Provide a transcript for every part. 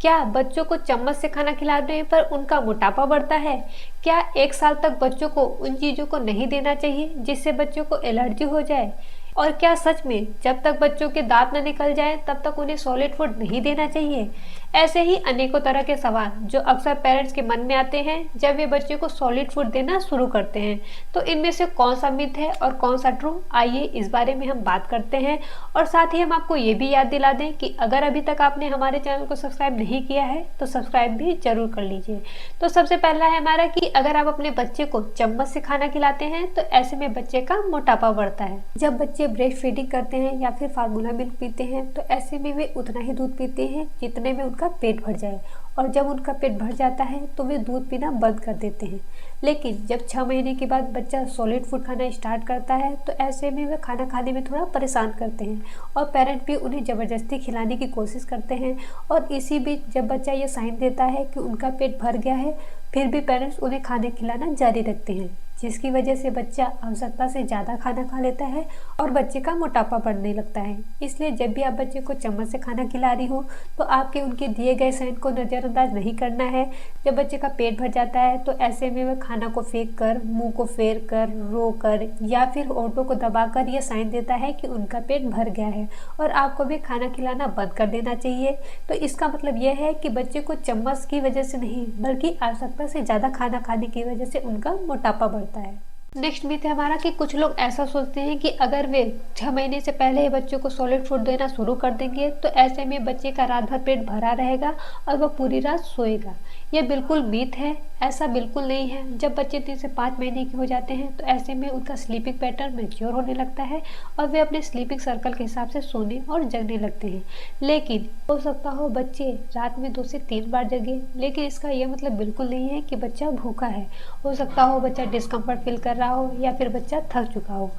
क्या बच्चों को चम्मच से खाना खिलाने पर उनका मोटापा बढ़ता है? क्या 1 साल तक बच्चों को उन चीज़ों को नहीं देना चाहिए जिससे बच्चों को एलर्जी हो जाए? और क्या सच में जब तक बच्चों के दांत न निकल जाए तब तक उन्हें सॉलिड फूड नहीं देना चाहिए? ऐसे ही अनेकों तरह के सवाल जो अक्सर पेरेंट्स के मन में आते हैं जब वे बच्चे को सॉलिड फूड देना शुरू करते हैं। तो इनमें से कौन सा मिथ है और कौन सा ट्रू, आइए इस बारे में हम बात करते हैं। और साथ ही हम आपको ये भी याद दिला दें कि अगर अभी तक आपने हमारे चैनल को सब्सक्राइब नहीं किया है तो सब्सक्राइब भी जरूर कर लीजिए। तो सबसे पहला है हमारा कि अगर आप अपने बच्चे को चम्मच से खाना खिलाते हैं तो ऐसे में बच्चे का मोटापा बढ़ता है। जब बच्चे ब्रेस्ट फीडिंग करते हैं या फिर फार्मूला मिल्क पीते हैं तो ऐसे में वे उतना ही दूध पीते हैं जितने में उनका पेट भर जाए, और जब उनका पेट भर जाता है तो वे दूध पीना बंद कर देते हैं। लेकिन जब 6 महीने के बाद बच्चा सॉलिड फूड खाना स्टार्ट करता है तो ऐसे में वे खाना खाने में थोड़ा परेशान करते हैं और पेरेंट भी उन्हें ज़बरदस्ती खिलाने की कोशिश करते हैं। और इसी बीच जब बच्चा ये साइन देता है कि उनका पेट भर गया है, फिर भी पेरेंट्स उन्हें खाने खिलाना जारी रखते हैं, जिसकी वजह से बच्चा आवश्यकता से ज़्यादा खाना खा लेता है और बच्चे का मोटापा बढ़ने लगता है। इसलिए जब भी आप बच्चे को चम्मच से खाना खिला रही हो तो आपके उनके दिए गए साइन को नज़रअंदाज नहीं करना है। जब बच्चे का पेट भर जाता है तो ऐसे में वह खाना को फेंक कर, मुंह को फेर कर, रो कर या फिर होठों को दबाकर यह साइन देता है कि उनका पेट भर गया है और आपको भी खाना खिलाना बंद कर देना चाहिए। तो इसका मतलब यह है कि बच्चे को चम्मच की वजह से नहीं बल्कि आवश्यकता से ज़्यादा खाना खाने की वजह से उनका मोटापा बढ़ता है। नेक्स्ट मिथ है हमारा कि कुछ लोग ऐसा सोचते हैं कि अगर वे 6 महीने से पहले ही बच्चों को सॉलिड फूड देना शुरू कर देंगे तो ऐसे में बच्चे का रात भर पेट भरा रहेगा और वह पूरी रात सोएगा। यह बिल्कुल मिथ है, ऐसा बिल्कुल नहीं है। जब बच्चे 3 से 5 महीने के हो जाते हैं तो ऐसे में उनका स्लीपिंग पैटर्न मैच्योर होने लगता है और वे अपने स्लीपिंग सर्कल के हिसाब से सोने और जगने लगते हैं। लेकिन हो सकता हो बच्चे रात में 2 से 3 बार जगे, लेकिन इसका यह मतलब बिल्कुल नहीं है कि बच्चा भूखा है। हो सकता हो बच्चा डिस्कम्फर्ट फील कर रहा हो या फिर बच्चा थक चुका हो।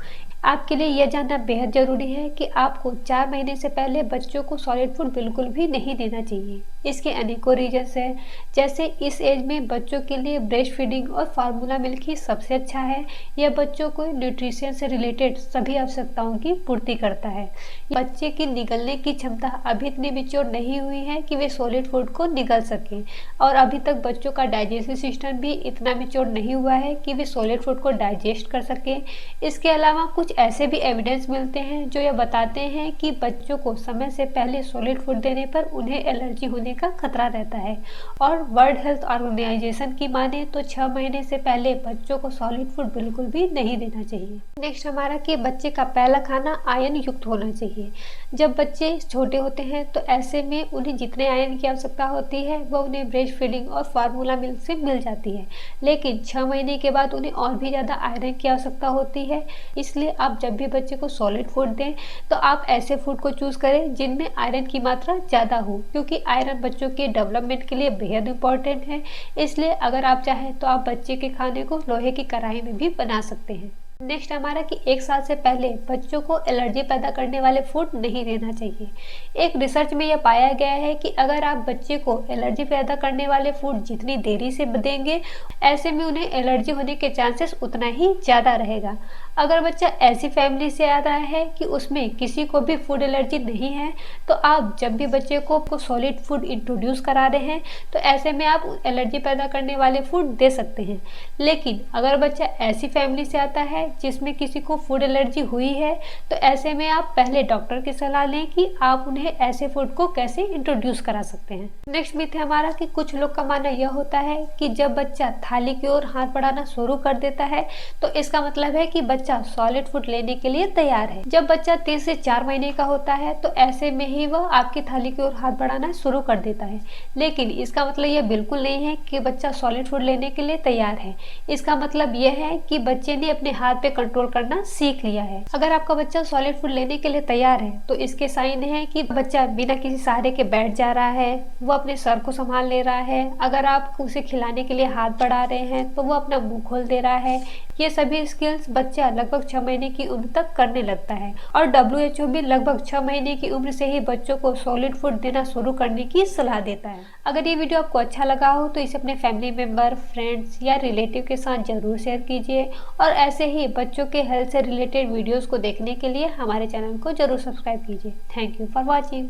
आपके लिए यह जानना बेहद जरूरी है कि आपको 4 महीने से पहले बच्चों को सॉलिड फूड बिल्कुल भी नहीं देना चाहिए। इसके अनेकों रीजंस हैं, जैसे इस एज में बच्चों के लिए ब्रेस्ट फीडिंग और फार्मूला मिल्क ही सबसे अच्छा है। यह बच्चों को न्यूट्रिशन से रिलेटेड सभी आवश्यकताओं की पूर्ति करता है। बच्चे की निगलने की क्षमता अभी इतनी मैच्योर नहीं हुई है कि वे सॉलिड फूड को निगल सकें, और अभी तक बच्चों का डाइजेस्टिव सिस्टम भी इतना मैच्योर नहीं हुआ है कि वे सॉलिड फूड को डाइजेस्ट कर सकें। इसके अलावा कुछ ऐसे भी एविडेंस मिलते हैं जो यह बताते हैं कि बच्चों को समय से पहले सॉलिड फूड देने पर उन्हें एलर्जी होने का खतरा रहता है। और वर्ल्ड हेल्थ ऑर्गेनाइजेशन की माने तो 6 महीने से पहले बच्चों को सॉलिड फूड बिल्कुल भी नहीं देना चाहिए। नेक्स्ट हमारा कि बच्चे का पहला खाना आयरन युक्त होना चाहिए। जब बच्चे छोटे होते हैं तो ऐसे में उन्हें जितने आयरन की आवश्यकता होती है वह उन्हें ब्रेस्ट फीडिंग और फार्मूला मिल्क से मिल जाती है, लेकिन 6 महीने के बाद उन्हें और भी ज़्यादा आयरन की आवश्यकता होती है। इसलिए आप जब भी बच्चे को सॉलिड फूड दें तो आप ऐसे फूड को चूज करें जिनमें आयरन की मात्रा ज़्यादा हो, क्योंकि आयरन बच्चों के डेवलपमेंट के लिए बेहद इंपॉर्टेंट है। इसलिए अगर आप चाहें तो आप बच्चे के खाने को लोहे की कढ़ाई में भी बना सकते हैं। नेक्स्ट हमारा कि 1 साल से पहले बच्चों को एलर्जी पैदा करने वाले फूड नहीं देना चाहिए। एक रिसर्च में यह पाया गया है कि अगर आप बच्चे को एलर्जी पैदा करने वाले फूड जितनी देरी से देंगे, ऐसे में उन्हें एलर्जी होने के चांसेस उतना ही ज़्यादा रहेगा। अगर बच्चा ऐसी फैमिली से आ रहा है कि उसमें किसी को भी फूड एलर्जी नहीं है तो आप जब भी बच्चे को सॉलिड फूड इंट्रोड्यूस करा रहे हैं तो ऐसे में आप एलर्जी पैदा करने वाले फूड दे सकते हैं। लेकिन अगर बच्चा ऐसी फैमिली से आता है जिसमें किसी को फूड एलर्जी हुई है तो ऐसे में आप पहले डॉक्टर की सलाह लें कि आप उन्हें ऐसे फूड को कैसे इंट्रोड्यूस करा सकते हैं। नेक्स्ट मिथ है हमारा कि कुछ लोग का मानना यह होता है कि जब बच्चा थाली की ओर हाथ बढ़ाना शुरू कर देता है तो इसका मतलब है कि बच्चा सॉलिड फूड लेने के लिए तैयार है। जब बच्चा 3 से 4 महीने का होता है तो ऐसे में ही वह आपकी थाली की ओर हाथ बढ़ाना शुरू कर देता है, लेकिन इसका मतलब यह बिल्कुल नहीं है कि बच्चा सॉलिड फूड लेने के लिए तैयार है। इसका मतलब यह है कि बच्चे ने अपने हाथ पे कंट्रोल करना सीख लिया है। अगर आपका बच्चा सॉलिड फूड लेने के लिए तैयार है तो इसके साइन है कि बच्चा बिना किसी सहारे के बैठ जा रहा है, वो अपने सर को संभाल ले रहा है। अगर आप उसे खिलाने के लिए हाथ बढ़ा रहे हैं तो वो अपना मुंह खोल दे रहा है। ये सभी स्किल्स बच्चा लगभग 6 महीने की उम्र तक करने लगता है, और WHO भी लगभग 6 महीने की उम्र से ही बच्चों को सॉलिड फूड देना शुरू करने की सलाह देता है। अगर ये वीडियो आपको अच्छा लगा हो तो इसे अपने फैमिली मेंबर, फ्रेंड्स या रिलेटिव के साथ जरूर शेयर कीजिए, और ऐसे ही बच्चों के हेल्थ से रिलेटेड वीडियोस को देखने के लिए हमारे चैनल को जरूर सब्सक्राइब कीजिए। Thank you for watching.